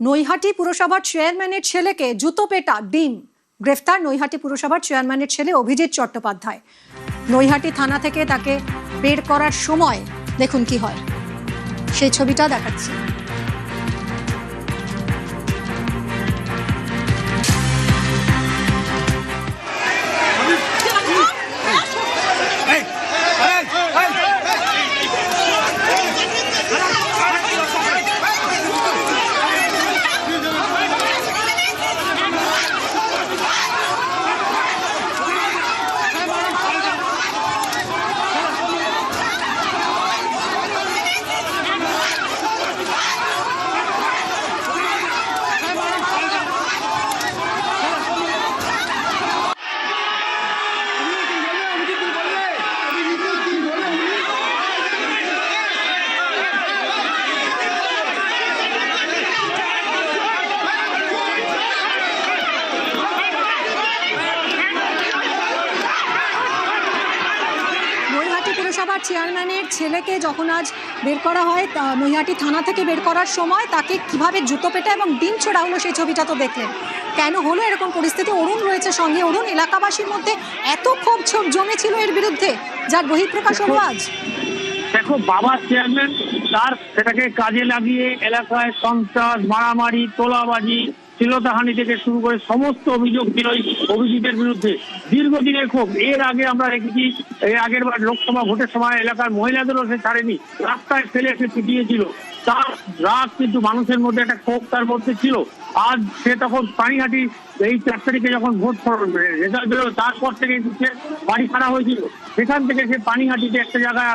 নৈহাটি পুরসভার চেয়ারম্যানের ছেলেকে জুতো পেটা ডিম। গ্রেফতার নৈহাটি পুরসভার চেয়ারম্যানের ছেলে অভিজিৎ চট্টোপাধ্যায়। নৈহাটি থানা থেকে তাকে বের করার সময় দেখুন কি হয়, সেই ছবিটা দেখাচ্ছি। পুরসভার চেয়ারম্যানের ছেলেকে যখন আজ বের করা হয় নৈহাটি থানা থেকে, বের করার সময় তাকে কিভাবে জুতো পেটা এবং ডিম ছোড়া হলো সেই ছবিটা তো দেখলেন। কেন হলো এরকম পরিস্থিতি? অরুণ রয়েছে সঙ্গে। অরুণ, এলাকাবাসীর মধ্যে এত ক্ষোভ জমেছিল এর বিরুদ্ধে, যার বহিঃপ্রকাশ হলো আজ। দেখো, বাবা চেয়ারম্যান, তার সেটাকে কাজে লাগিয়ে এলাকায় সন্ত্রাস, মারামারি, তোলাবাজি, শ্লীলতাহানি থেকে শুরু করে সমস্ত অভিযোগ ছিল অভিজিতের বিরুদ্ধে। দীর্ঘদিনের ক্ষোভ। এর আগে আমরা দেখেছি, এর আগের বার লোকসভা ভোটের সময় এলাকার মহিলাদেরও সে ছাড়েনি, রাস্তায় ফেলে সে পিটিয়েছিল। তার রাগ কিন্তু মানুষের মধ্যে একটা ক্ষোভ তার মধ্যে ছিল। আজ সে তখন পানিহাটি এই 4 তারিখে যখন ভোট রেজাল্ট বেরোলো, তারপর থেকে সে বাড়ি ছাড়া হয়েছিল। সেখান থেকে সে পানিহাটিতে একটা জায়গায়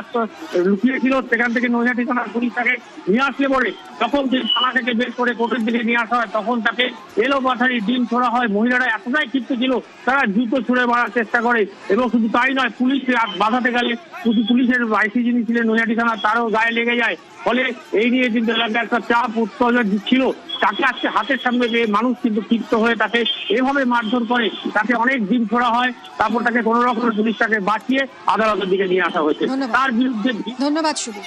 লুকিয়েছিল। সেখান থেকে নৈহাটি থানার পুলিশ তাকে নিয়ে আসলে পরে, তখন যে থানা থেকে বের করে কোর্টের দিকে নিয়ে আসা হয়, তখন তাকে এলো পাথারি ডিম ছোড়া হয়। মহিলারা এতটাই ক্ষিপ্ত ছিল, তারা জুতো ছুঁড়ে মারার চেষ্টা করে। এবং শুধু তাই নয়, পুলিশ বাধাতে গেলে পুলিশের আইসি যিনি ছিলেন নৈহাটি থানা, তারও গায়ে লেগে যায়। ফলে এই নিয়ে কিন্তু এলাকায় একটা চাপ উত্তেজনা ছিল। তাকে আজকে হাতের সামনে পেয়ে মানুষ কিন্তু ক্ষিপ্ত হয়ে তাকে এভাবে মারধর করে, তাকে অনেক দিন ছোড়া হয়। তারপর তাকে কোনো রকম পুলিশ তাকে বাঁচিয়ে আদালতের দিকে নিয়ে আসা হয়েছে। তার বিরুদ্ধে ধন্যবাদ সুবীর।